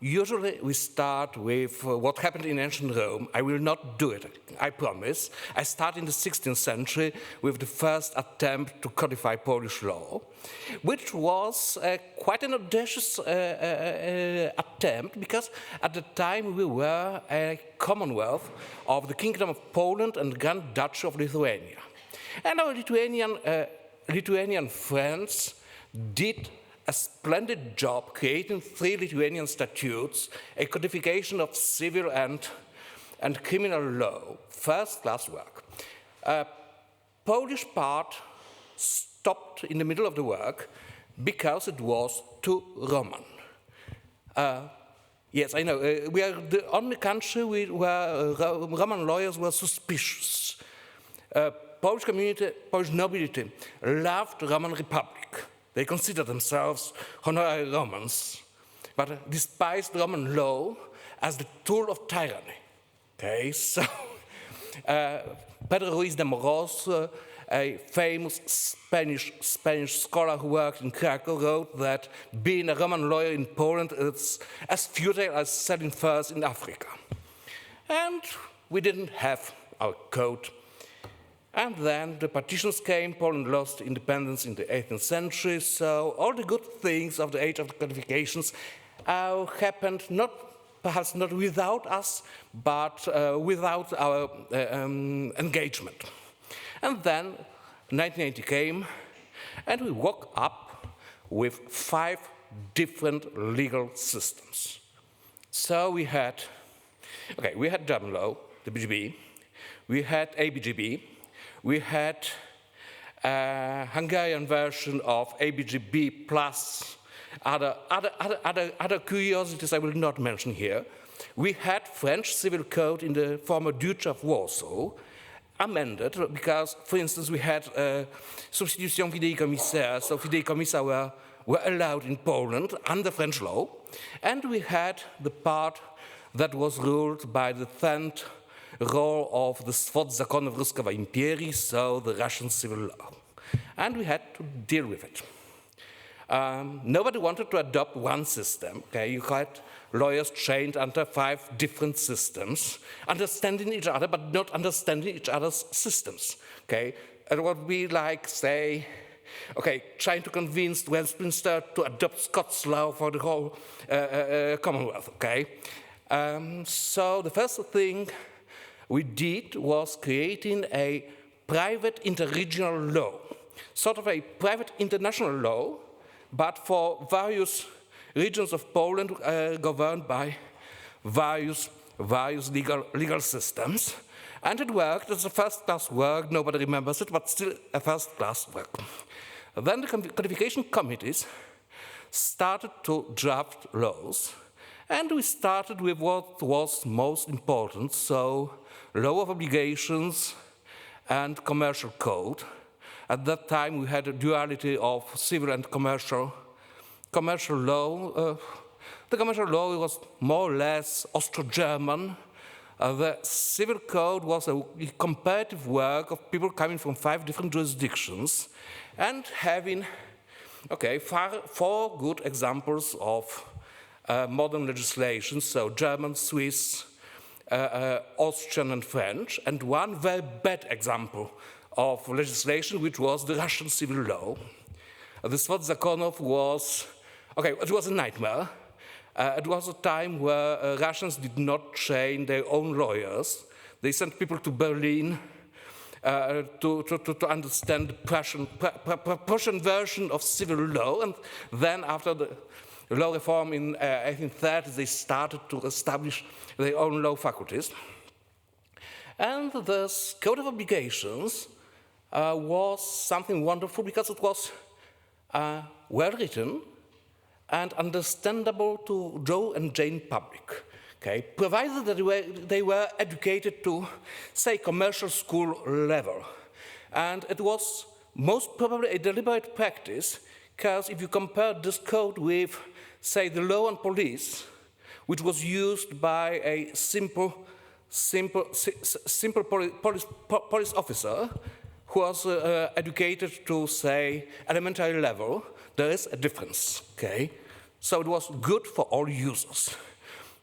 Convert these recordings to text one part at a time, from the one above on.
Usually we start with what happened in ancient Rome. I will not do it, I promise. I start in the 16th century with the first attempt to codify Polish law, which was quite an audacious attempt, because at the time we were a commonwealth of the Kingdom of Poland and Grand Duchy of Lithuania. And our Lithuanian friends did a splendid job creating 3 Lithuanian statutes, a codification of civil and criminal law, first-class work. Polish part stopped in the middle of the work because it was too Roman. Yes, I know, we are the only country where Roman lawyers were suspicious. Polish community, Polish nobility loved Roman Republic. They considered themselves honorary Romans, but despised Roman law as the tool of tyranny. Okay, so Pedro Ruiz de Moros, a famous Spanish scholar who worked in Krakow, wrote that being a Roman lawyer in Poland is as futile as selling furs in Africa. And we didn't have our code. And then the partitions came, Poland lost independence in the 18th century, so all the good things of the age of the codifications happened perhaps not without us, but without our engagement. And then 1980 came, and we woke up with 5 different legal systems. So we had German law, the BGB, we had ABGB, we had a Hungarian version of ABGB plus other curiosities I will not mention here. We had French Civil Code in the former Duchy of Warsaw, amended because, for instance, we had substitution fideicommissare, so fideicommissa were allowed in Poland under French law, and we had the part that was ruled by the 10th role of the Swod Zakonów Ruskiego Imperii, so the Russian civil law. And we had to deal with it. Nobody wanted to adopt one system. Okay? You had lawyers trained under 5 different systems, understanding each other, but not understanding each other's systems. Okay? It would be like, say, trying to convince Westminster to adopt Scots law for the whole Commonwealth. Okay? So the first thing we did was creating a private interregional law, sort of a private international law, but for various regions of Poland governed by various legal systems. And it worked. It's a first-class work. Nobody remembers it, but still a first-class work. Then the codification committees started to draft laws, and we started with what was most important, so law of obligations and commercial code. At that time, we had a duality of civil and commercial law. The commercial law was more or less Austro-German. The civil code was a comparative work of people coming from 5 different jurisdictions and having, 4 good examples of modern legislation, so German, Swiss, Austrian and French, and 1 very bad example of legislation, which was the Russian civil law. The Swod Zakonów was, it was a nightmare. It was a time where Russians did not train their own lawyers. They sent people to Berlin to understand the Prussian version of civil law, and then after the law reform in 1830, they started to establish their own law faculties. And the Code of Obligations was something wonderful because it was well written and understandable to Joe and Jane public, provided that they were educated to, say, commercial school level. And it was most probably a deliberate practice, because if you compare this code with, say, the law on police, which was used by a simple police officer who was educated to, say, elementary level, there is a difference, So it was good for all users.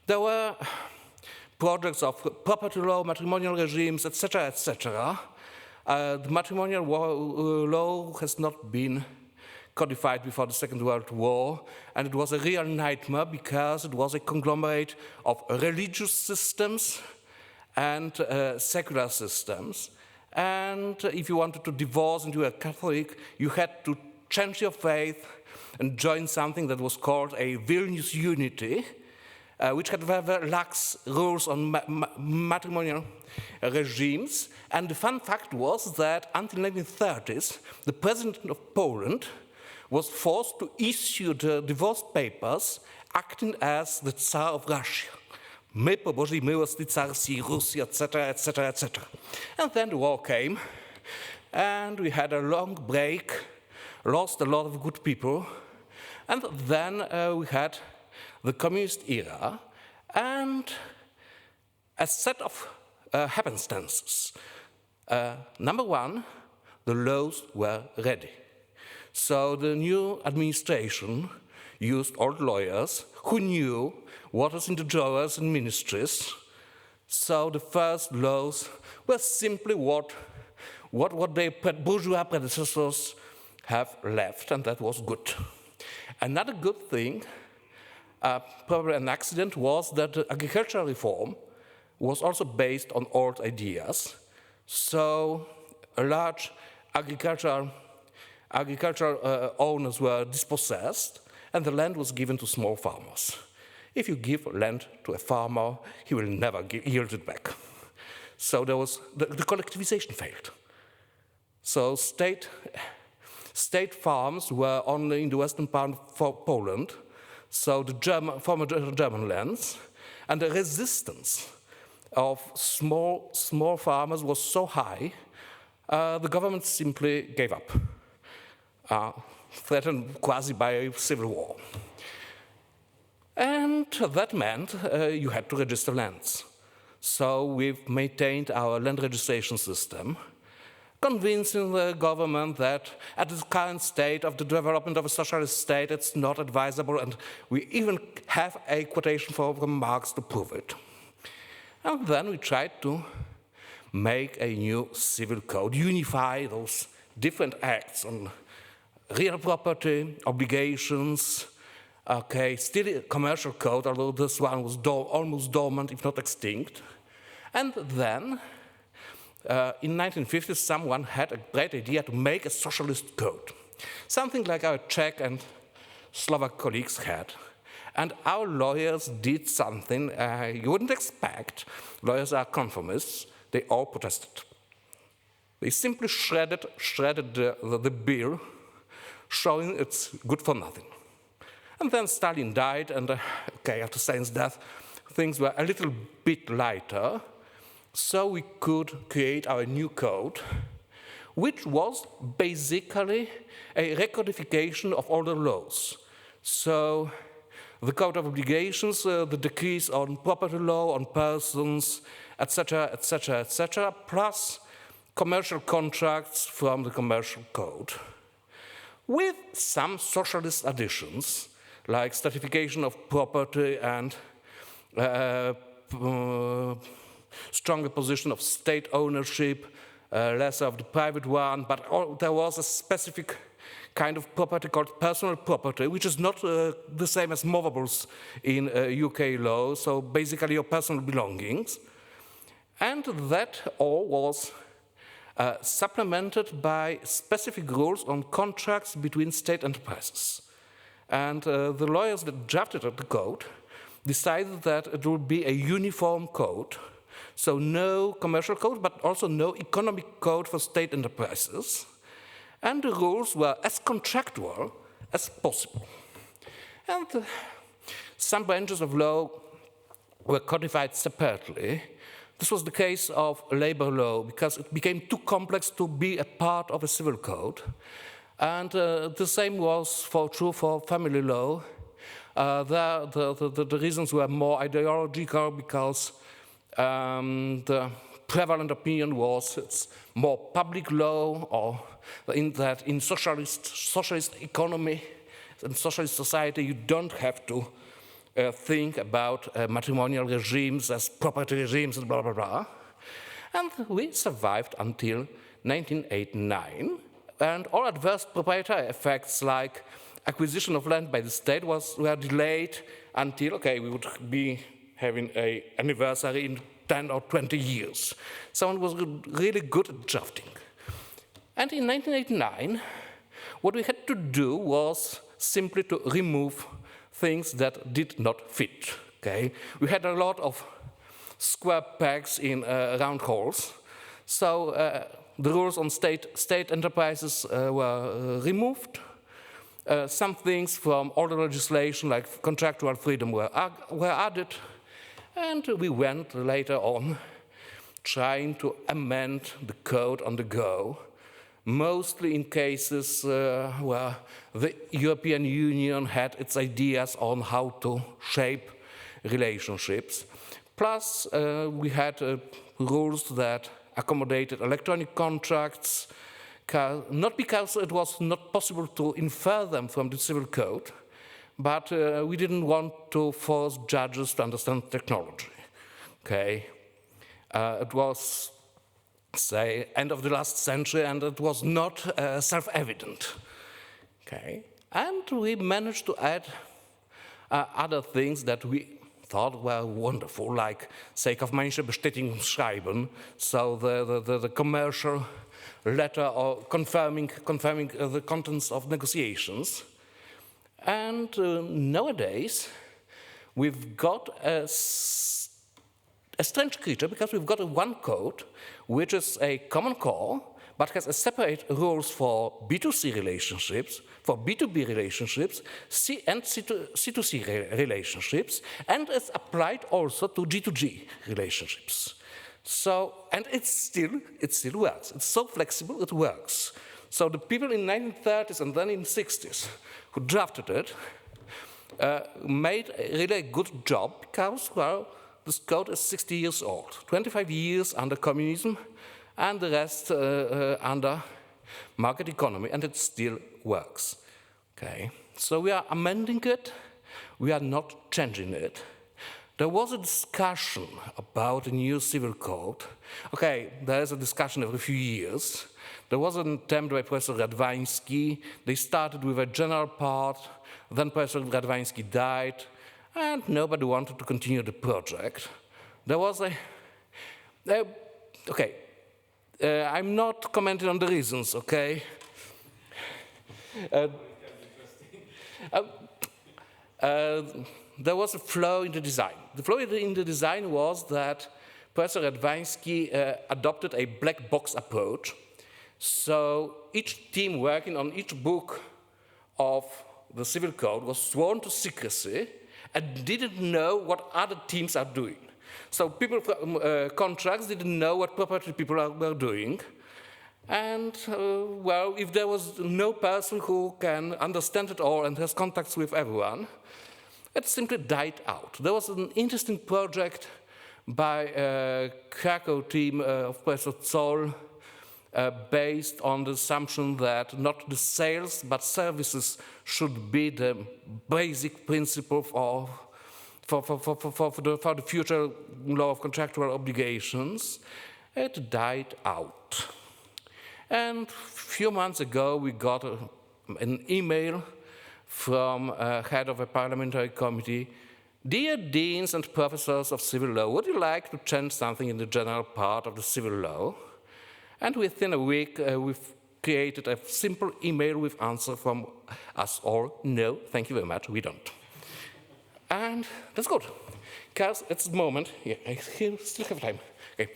There were projects of property law, matrimonial regimes, etc., etc. The matrimonial law has not been codified before the Second World War, and it was a real nightmare because it was a conglomerate of religious systems and secular systems. And if you wanted to divorce and you were Catholic, you had to change your faith and join something that was called a Vilnius Unity, which had very lax rules on matrimonial regimes. And the fun fact was that until the 1930s, the president of Poland was forced to issue the divorce papers acting as the Tsar of Russia. My po Bożej miłości car si Russia, etc., etc., etc. And then the war came, and we had a long break, lost a lot of good people, and then we had the communist era, and a set of happenstances. Number one, the laws were ready. So the new administration used old lawyers who knew what was in the drawers and ministries. So the first laws were simply what their bourgeois predecessors have left, and that was good. Another good thing, probably an accident, was that the agricultural reform was also based on old ideas. So large agricultural owners were dispossessed, and the land was given to small farmers. If you give land to a farmer, he will never yield it back. So there was the collectivization failed. So state farms were only in the western part of Poland, so the former German lands, and the resistance of small farmers was so high, the government simply gave up, threatened quasi by a civil war. And that meant you had to register lands. So we've maintained our land registration system, convincing the government that at the current state of the development of a socialist state, it's not advisable, and we even have a quotation from Marx to prove it. And then we tried to make a new civil code, unify those different acts on real property, obligations, okay, still a commercial code, although this one was almost dormant, if not extinct. And then, in 1950s, someone had a great idea to make a socialist code, something like our Czech and Slovak colleagues had. And our lawyers did something you wouldn't expect. Lawyers are conformists. They all protested. They simply shredded the bill, showing it's good for nothing. And then Stalin died, and after Stalin's death, things were a little bit lighter. So we could create our new code, which was basically a recodification of older laws. So the Code of Obligations, the decrees on property law, on persons, etc., etc., etc., plus commercial contracts from the Commercial Code, with some socialist additions, like stratification of property and stronger position of state ownership, less of the private one, but there was a specific kind of property called personal property, which is not the same as movables in UK law, so basically your personal belongings. And that all was supplemented by specific rules on contracts between state enterprises. And the lawyers that drafted the code decided that it would be a uniform code, so no commercial code, but also no economic code for state enterprises. And the rules were as contractual as possible. And some branches of law were codified separately. This was the case of labor law, because it became too complex to be a part of a civil code. And the same was true for family law. The reasons were more ideological, because the prevalent opinion was it's more public law, or in socialist economy, in socialist society you don't have to think about matrimonial regimes as property regimes and blah, blah, blah. And we survived until 1989, and all adverse proprietary effects like acquisition of land by the state were delayed until, okay, we would be having an anniversary in 10 or 20 years. Someone was really good at drafting. And in 1989, what we had to do was simply to remove things that did not fit, okay? We had a lot of square pegs in round holes. So the rules on state enterprises were removed. Some things from older legislation, like contractual freedom, were added. And we went later on trying to amend the code on the go, mostly in cases where the European Union had its ideas on how to shape relationships. Plus, we had rules that accommodated electronic contracts, not because it was not possible to infer them from the civil code, but we didn't want to force judges to understand technology, okay? It was, say, end of the last century, and it was not self-evident, okay? And we managed to add other things that we thought were wonderful, like, say, kaufmännische Bestätigungsschreiben, so the commercial letter or confirming the contents of negotiations. And nowadays, we've got a strange creature, because we've got one code, which is a common core, but has a separate rules for B2C relationships, for B2B relationships, and C2C relationships, and it's applied also to G2G relationships. So, and it still works. It's so flexible, it works. So the people in the 1930s and then in the 60s who drafted it made a really good job, because, well, this code is 60 years old, 25 years under communism, and the rest under market economy, and it still works, okay? So we are amending it, we are not changing it. There was a discussion about a new civil code. Okay, there is a discussion every few years. There was an attempt by Professor Radwański. They started with a general part, then Professor Radwański died, and nobody wanted to continue the project. There was okay, I'm not commenting on the reasons, okay? There was a flaw in the design. The flaw in the design was that Professor Radwański adopted a black box approach. So each team working on each book of the civil code was sworn to secrecy and didn't know what other teams are doing. So people from contracts didn't know what property people were doing. And, well, if there was no person who can understand it all and has contacts with everyone, it simply died out. There was an interesting project by a Krakow team of Professor Zoll based on the assumption that not the sales but services should be the basic principle for the future law of contractual obligations. It died out. And a few months ago, we got an email from head of a parliamentary committee. Dear deans and professors of civil law, would you like to change something in the general part of the civil law? And within a week, we've created a simple email with answer from us all. No, thank you very much, we don't. And that's good, because it's the moment, yeah, I still have time. Okay.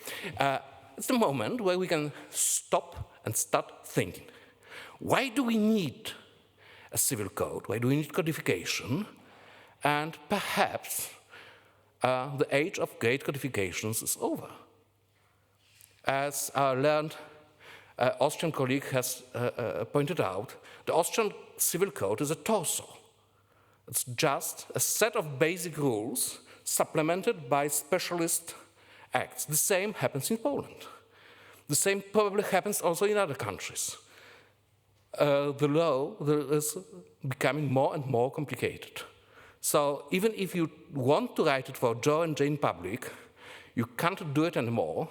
It's the moment where we can stop and start thinking. Why do we need a civil code? Why do we need codification? And perhaps the age of great codifications is over. As our learned Austrian colleague has pointed out, the Austrian civil code is a torso. It's just a set of basic rules supplemented by specialist acts. The same happens in Poland. The same probably happens also in other countries. the law is becoming more and more complicated. So even if you want to write it for Joe and Jane public, you can't do it anymore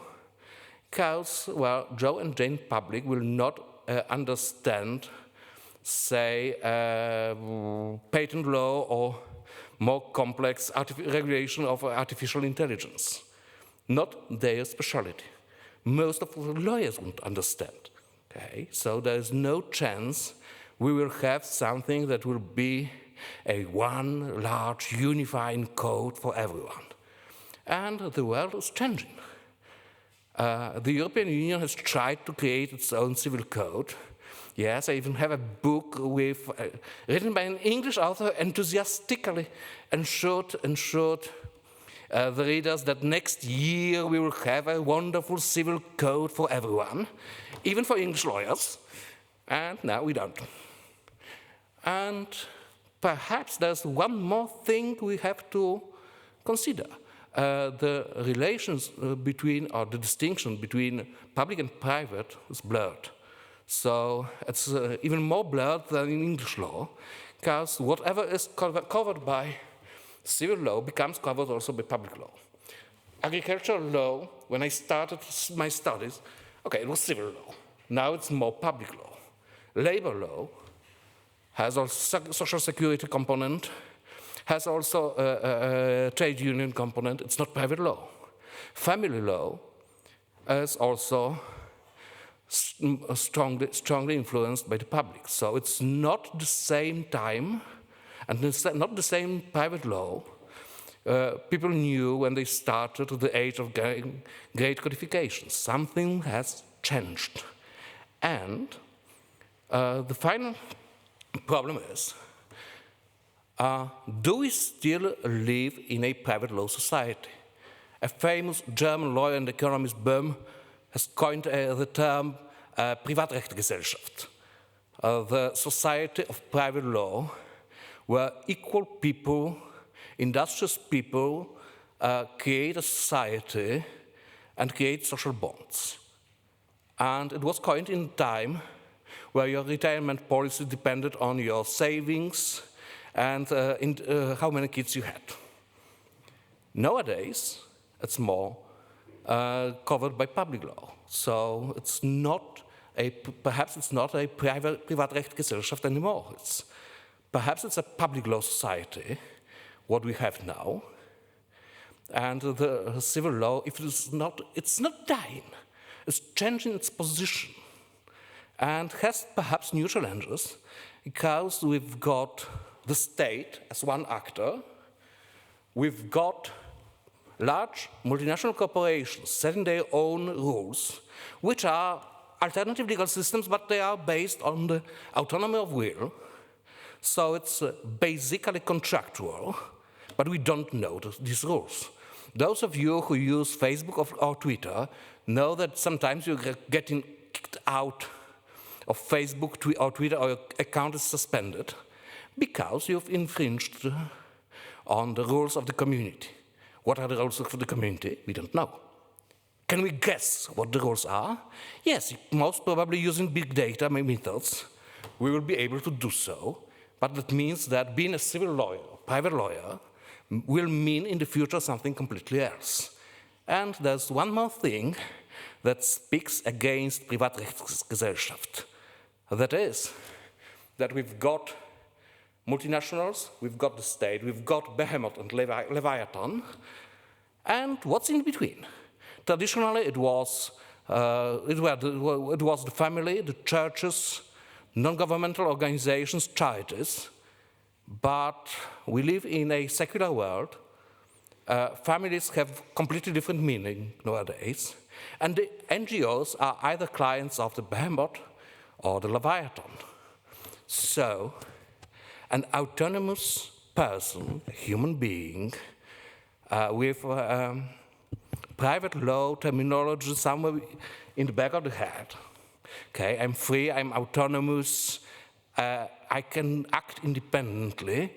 because, well, Joe and Jane public will not understand, say, patent law or more complex regulation of artificial intelligence. Not their specialty. Most of the lawyers won't understand. Okay? So there is no chance we will have something that will be a one large unifying code for everyone. And the world is changing. The European Union has tried to create its own civil code. Yes, I even have a book with, written by an English author, enthusiastically ensured the readers that next year we will have a wonderful civil code for everyone, even for English lawyers, and now we don't. And perhaps there's one more thing we have to consider. The relations between, or the distinction between public and private is blurred. So it's even more blurred than in English law, because whatever is covered by civil law becomes covered also by public law. Agricultural law, when I started my studies, okay, it was civil law. Now it's more public law. Labor law has also social security component, has also a trade union component. It's not private law. Family law is also strongly influenced by the public. So it's not the same time, and it's not the same private law people knew when they started the age of great codification. Something has changed. And the final problem is, do we still live in a private law society? A famous German lawyer and economist, Böhm, has coined the term Privatrechtsgesellschaft, the society of private law, where equal people, industrious people, create a society and create social bonds. And it was coined in time where your retirement policy depended on your savings and how many kids you had. Nowadays, it's more covered by public law. So it's not perhaps it's not a Privatrechtsgesellschaft anymore. Perhaps it's a public law society, what we have now. And the civil law, if it's not dying. It's changing its position and has perhaps new challenges because we've got the state as one actor, we've got large multinational corporations setting their own rules, which are alternative legal systems, but they are based on the autonomy of will. So it's basically contractual, but we don't know these rules. Those of you who use Facebook or Twitter know that sometimes you're getting kicked out of Facebook or Twitter, or your account is suspended because you've infringed on the rules of the community. What are the rules of the community? We don't know. Can we guess what the rules are? Yes, most probably using big data methods, we will be able to do so, but that means that being a civil lawyer, private lawyer, will mean in the future something completely else. And there's one more thing that speaks against Privatrechtsgesellschaft. That is, that we've got multinationals, we've got the state, we've got Behemoth and Leviathan, and what's in between? Traditionally, it was the family, the churches, non-governmental organizations, charities, but we live in a secular world. Families have completely different meaning nowadays, and the NGOs are either clients of the Behemoth or the Leviathan. So, an autonomous person, a human being, with private law terminology somewhere in the back of the head. Okay, I'm free, I'm autonomous, I can act independently,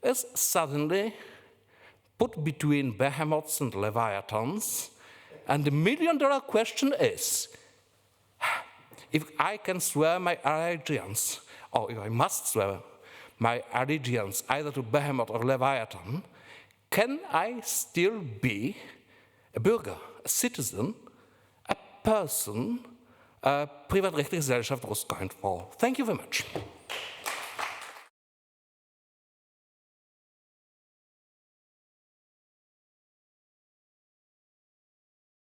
is suddenly put between behemoths and leviathans. And the million-dollar question is, if I can swear my allegiance, or if I must swear my allegiance either to Behemoth or Leviathan, can I still be a Bürger, a citizen, a person, a privatrechtliche Gesellschaft, wo es gemeint war? Thank you very much.